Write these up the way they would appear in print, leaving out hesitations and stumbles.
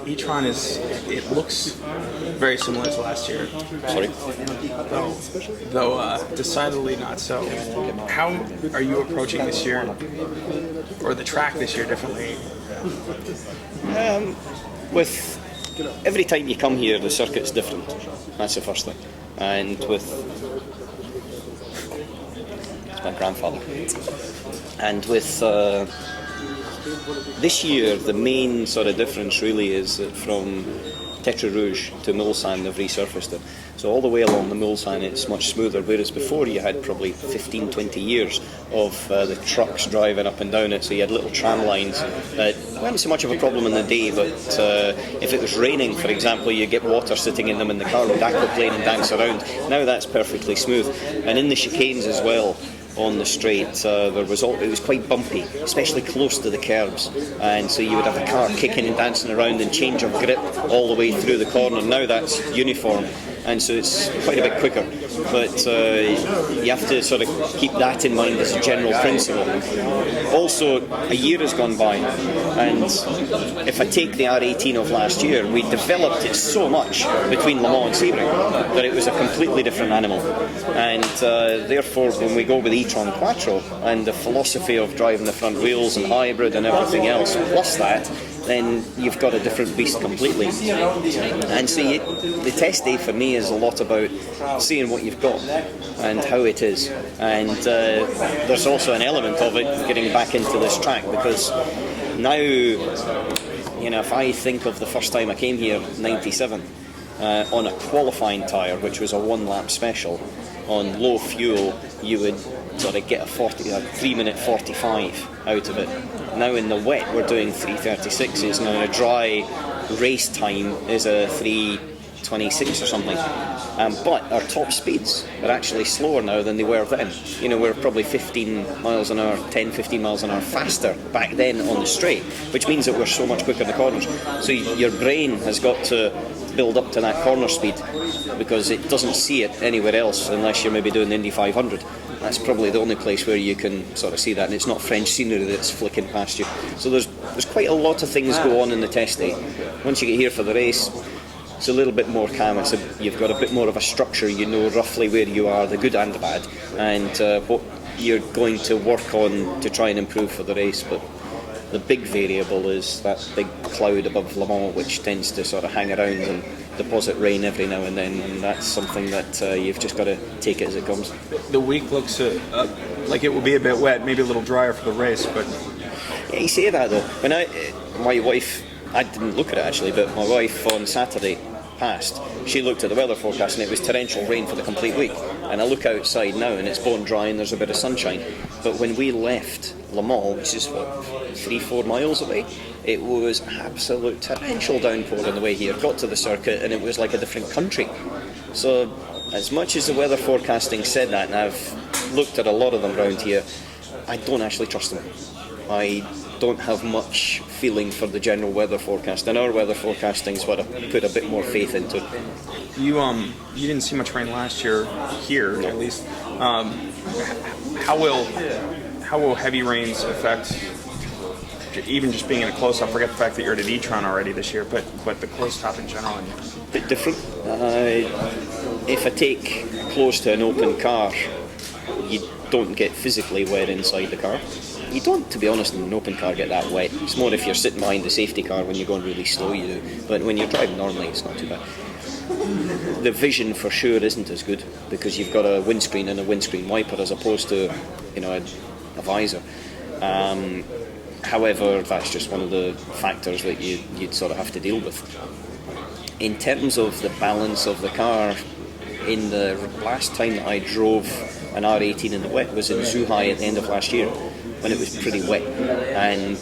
e-tron it looks very similar to last year. Sorry? Though decidedly not so. How are you approaching this year, or the track this year, differently? With every time you come here, the circuit's different. That's the first thing. And with... It's my grandfather. And with... this year, the main sort of difference really is that from Tetra Rouge to Mulsanne, they've resurfaced it. So all the way along the Mulsanne, it's much smoother, whereas before you had probably 15, 20 years of the trucks driving up and down it, so you had little tram lines that weren't so much of a problem in the day, but if it was raining, for example, you get water sitting in them and the car would aquaplane and dance around. Now that's perfectly smooth. And in the chicanes as well, on the straight, it was quite bumpy, especially close to the curbs, and so you would have the car kicking and dancing around and change of grip all the way through the corner. Now that's uniform, and so it's quite a bit quicker, but you have to sort of keep that in mind as a general principle. Also, a year has gone by, and if I take the R18 of last year, we developed it so much between Le Mans and Sebring that it was a completely different animal, and therefore when we go with e-tron Quattro and the philosophy of driving the front wheels and hybrid and everything else, plus that, then you've got a different beast completely. And so the test day for me is a lot about seeing what you've got and how it is. And there's also an element of it getting back into this track, because now, if I think of the first time I came here, 97, on a qualifying tyre, which was a one-lap special, on low fuel, you would sort of get a 3-minute 45 out of it. Now in the wet, we're doing 3:36s. Now in a dry race time is a 3:26 or something. But our top speeds are actually slower now than they were then. We're probably 15 miles an hour, 10, 15 miles an hour faster back then on the straight, which means that we're so much quicker in the corners. So your brain has got to build up to that corner speed, because it doesn't see it anywhere else unless you're maybe doing the Indy 500. That's probably the only place where you can sort of see that, and it's not French scenery that's flicking past you. So there's quite a lot of things go on in the test day. Once you get here for the race, it's a little bit more calm. You've got a bit more of a structure. You know roughly where you are, the good and the bad, and what you're going to work on to try and improve for the race. But the big variable is that big cloud above Le Mans, which tends to sort of hang around and deposit rain every now and then, and that's something that you've just got to take it as it comes. The week looks like it will be a bit wet, maybe a little drier for the race, but... Yeah, you say that though. When my wife, I didn't look at it actually, but my wife on Saturday passed, she looked at the weather forecast and it was torrential rain for the complete week. And I look outside now and it's bone dry and there's a bit of sunshine. But when we left Le Mans, which is 3-4 miles away, it was absolute torrential downpour on the way here. Got to the circuit and it was like a different country. So as much as the weather forecasting said that, and I've looked at a lot of them around here, I don't actually trust them. I don't have much feeling for the general weather forecast, and our weather forecasting is what I put a bit more faith into. You didn't see much rain last year here, no. At least. How will heavy rains affect, even just being in a close up? Forget the fact that you're at an e-tron already this year, but the close top in general. A bit different. If I take close to an open car, you don't get physically wet inside the car. You don't, to be honest, in an open car get that wet. It's more if you're sitting behind the safety car when you're going really slow, you do. But when you're driving normally, it's not too bad. The vision for sure isn't as good, because you've got a windscreen and a windscreen wiper as opposed to, a visor. However, that's just one of the factors that you'd sort of have to deal with. In terms of the balance of the car, in the last time that I drove an R18 in the wet was in Zhuhai at the end of last year, when it was pretty wet, and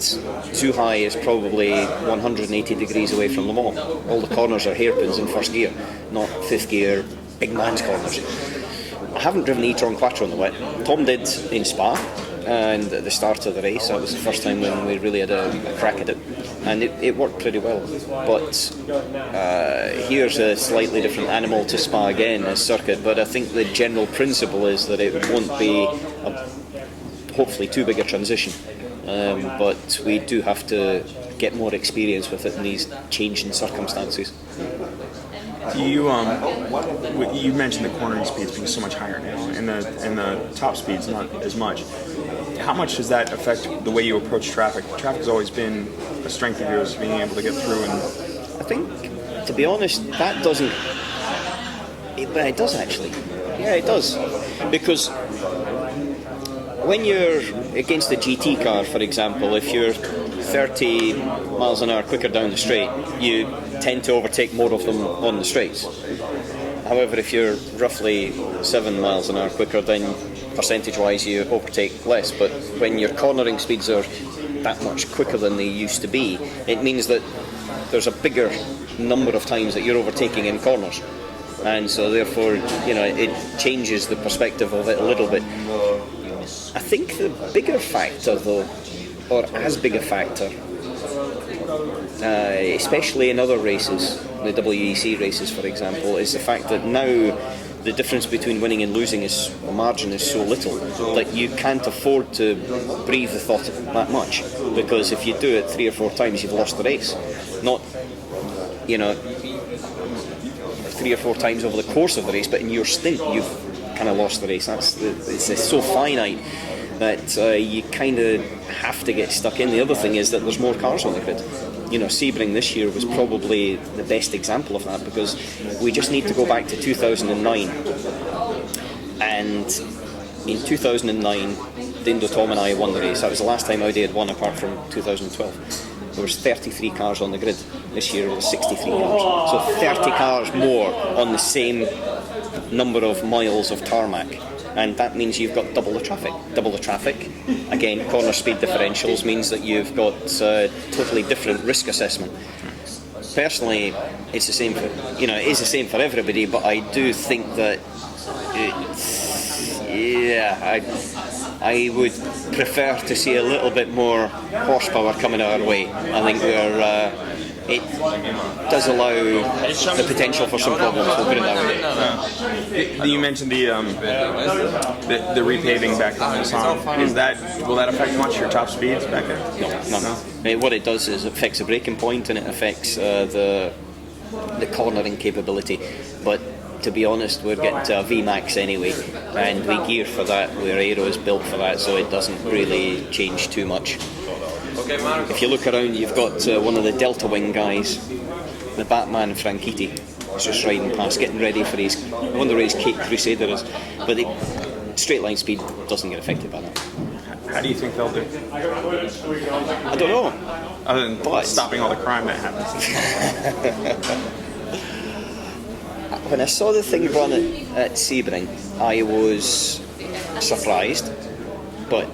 Zhuhai is probably 180 degrees away from Le Mans. All the corners are hairpins in first gear, not fifth gear, big man's corners. I haven't driven the e-tron Quattro in the wet. Tom did in Spa, and at the start of the race, that was the first time when we really had a crack at it, and it worked pretty well. But here's a slightly different animal to Spa again as circuit, but I think the general principle is that it won't be hopefully too big a transition, but we do have to get more experience with it in these changing circumstances. You mentioned the cornering speeds being so much higher now, and the top speeds not as much. How much does that affect the way you approach traffic? Traffic has always been a strength of yours, being able to get through. And I think, to be honest, that doesn't. But it does actually. Yeah, it does, because when you're against a GT car, for example, if you're 30 miles an hour quicker down the straight, you tend to overtake more of them on the straights. However, if you're roughly 7 miles an hour quicker, then percentage-wise you overtake less. But when your cornering speeds are that much quicker than they used to be, it means that there's a bigger number of times that you're overtaking in corners. And so therefore, it changes the perspective of it a little bit. I think the bigger factor, though, or as big a factor, especially in other races, the WEC races, for example, is the fact that now the difference between winning and losing the margin is so little that you can't afford to breathe the thought that much, because if you do it 3 or 4 times, you've lost the race. Not, 3 or 4 times over the course of the race, but in your stint, you've kind of lost the race. It's so finite that you kind of have to get stuck in. The other thing is that there's more cars on the grid. Sebring this year was probably the best example of that, because we just need to go back to 2009. And in 2009, Dindo, Tom and I won the race. That was the last time Audi had won, apart from 2012. There was 33 cars on the grid. This year there was 63 cars. So 30 cars more on the same number of miles of tarmac. And that means you've got double the traffic. Double the traffic. Again, corner speed differentials means that you've got totally different risk assessment. Personally, it's the same for it is the same for everybody. But I do think that I would prefer to see a little bit more horsepower coming our way. I think it does allow the potential for some problems. We'll put it that way. You mentioned the repaving back in Busan. Will that affect much your top speeds back there? No. What it does is it affects the braking point, and it affects the cornering capability. But to be honest, we're getting to a VMAX anyway, and we gear for that. Our aero is built for that, so it doesn't really change too much. If you look around, you've got one of the Delta Wing guys, the Batman Franchitti, is just riding past, getting ready for I wonder where his Cape Crusader is. But the straight line speed doesn't get affected by that. How do you think they'll do? I don't know. Other than stopping all the crime that happens. When I saw the thing run at Sebring, I was surprised, but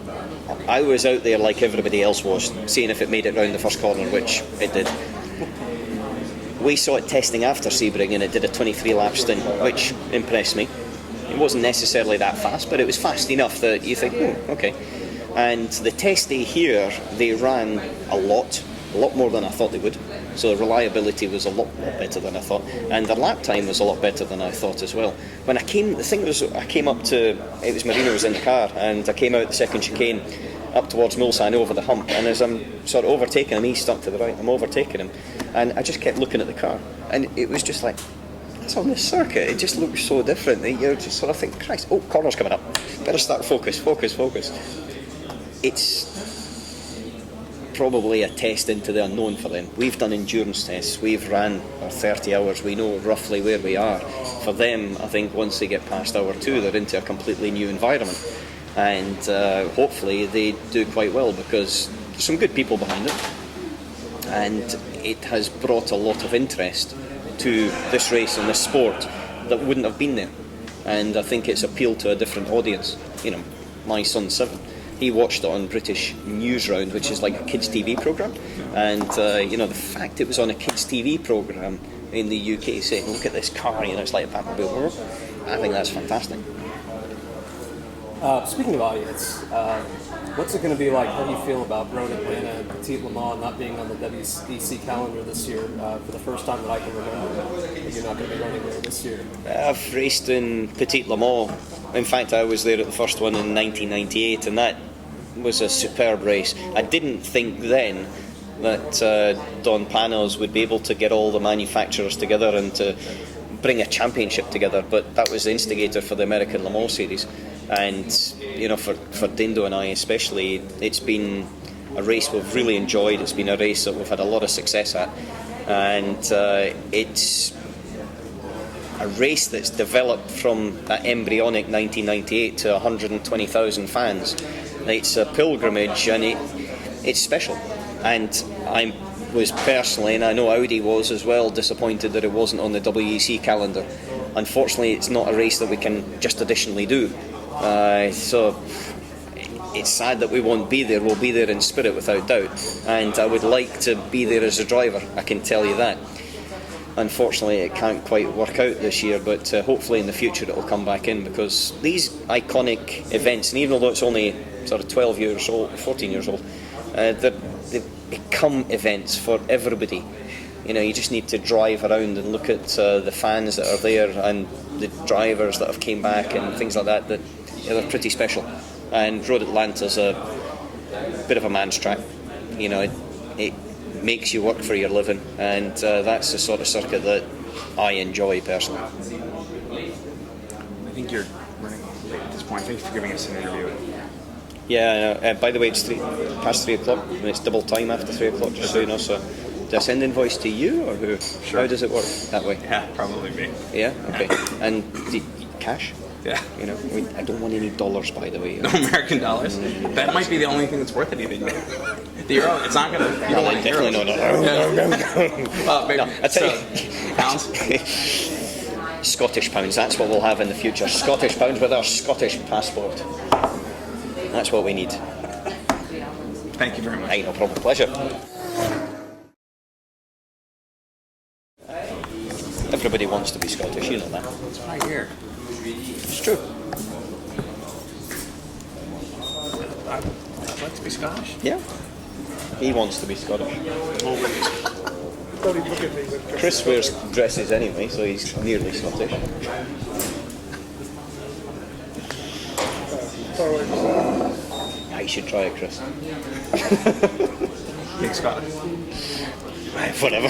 I was out there like everybody else was, seeing if it made it round the first corner, which it did. We saw it testing after Sebring, and it did a 23-lap stint, which impressed me. It wasn't necessarily that fast, but it was fast enough that you think, okay. And the test day here, they ran a lot more than I thought they would. So the reliability was a lot better than I thought, and the lap time was a lot better than I thought as well. When I came, the thing was, I came up to, it was Marino was in the car, and I came out the second chicane up towards Mulsanne over the hump, and as I'm sort of overtaking him, he's stuck to the right, I'm overtaking him, and I just kept looking at the car, and it was just like, it's on this circuit, it just looks so different. You're just sort of thinking, Christ, corner's coming up, better start focus. It's probably a test into the unknown for them. We've done endurance tests, we've ran our 30 hours, we know roughly where we are. For them, I think once they get past hour 2, they're into a completely new environment, and hopefully they do quite well, because there's some good people behind it, and it has brought a lot of interest to this race and this sport that wouldn't have been there, and I think it's appealed to a different audience. My son's 7. He watched it on British Newsround, which is like a kids' TV programme, and the fact it was on a kids' TV programme in the UK saying, look at this car, it's like a Batmobile, I think that's fantastic. Speaking of audience, what's it going to be like? How do you feel about Road Atlanta and Petit Le Mans not being on the WEC calendar this year for the first time that I can remember? You're not going to be running there this year. I've raced in Petit Le Mans. In fact, I was there at the first one in 1998, and that was a superb race. I didn't think then that Don Panos would be able to get all the manufacturers together and to bring a championship together. But that was the instigator for the American Le Mans series, and for Dindo and I especially, it's been a race we've really enjoyed. It's been a race that we've had a lot of success at, and it's a race that's developed from that embryonic 1998 to 120,000 fans. It's a pilgrimage, and it's special. And I was personally, and I know Audi was as well, disappointed that it wasn't on the WEC calendar. Unfortunately, it's not a race that we can just additionally do. So it's sad that we won't be there. We'll be there in spirit without doubt, and I would like to be there as a driver, I can tell you that. Unfortunately, it can't quite work out this year, but hopefully in the future it will come back in, because these iconic events, and even though it's only sort of 12 years old, 14 years old, they become events for everybody. You just need to drive around and look at the fans that are there and the drivers that have came back and things like that, they're pretty special. And Road Atlanta's a bit of a man's track. It makes you work for your living, and that's the sort of circuit that I enjoy personally. I think you're running late at this point. Thanks for giving us an interview. Yeah, by the way, it's past 3 o'clock, and it's double time after 3 o'clock, just so you know. So, do I send invoice to you, or who? Sure. How does it work that way? Yeah, probably me. Yeah, okay. And cash? Yeah. I don't want any dollars, by the way. No American dollars? That might be the only thing that's worth anything. The euro, it's not going to... You don't like definitely euros. no. Maybe. No, I tell you. Pounds? Scottish pounds, that's what we'll have in the future. Scottish pounds with our Scottish passport. That's what we need. Thank you very much. Aye, no problem. Pleasure. Everybody wants to be Scottish, you know that. It's right here. It's true. I'd like to be Scottish. Yeah. He wants to be Scottish. Chris wears dresses anyway, so he's nearly Scottish. I should try it, Chris. Big Scottish. Whatever.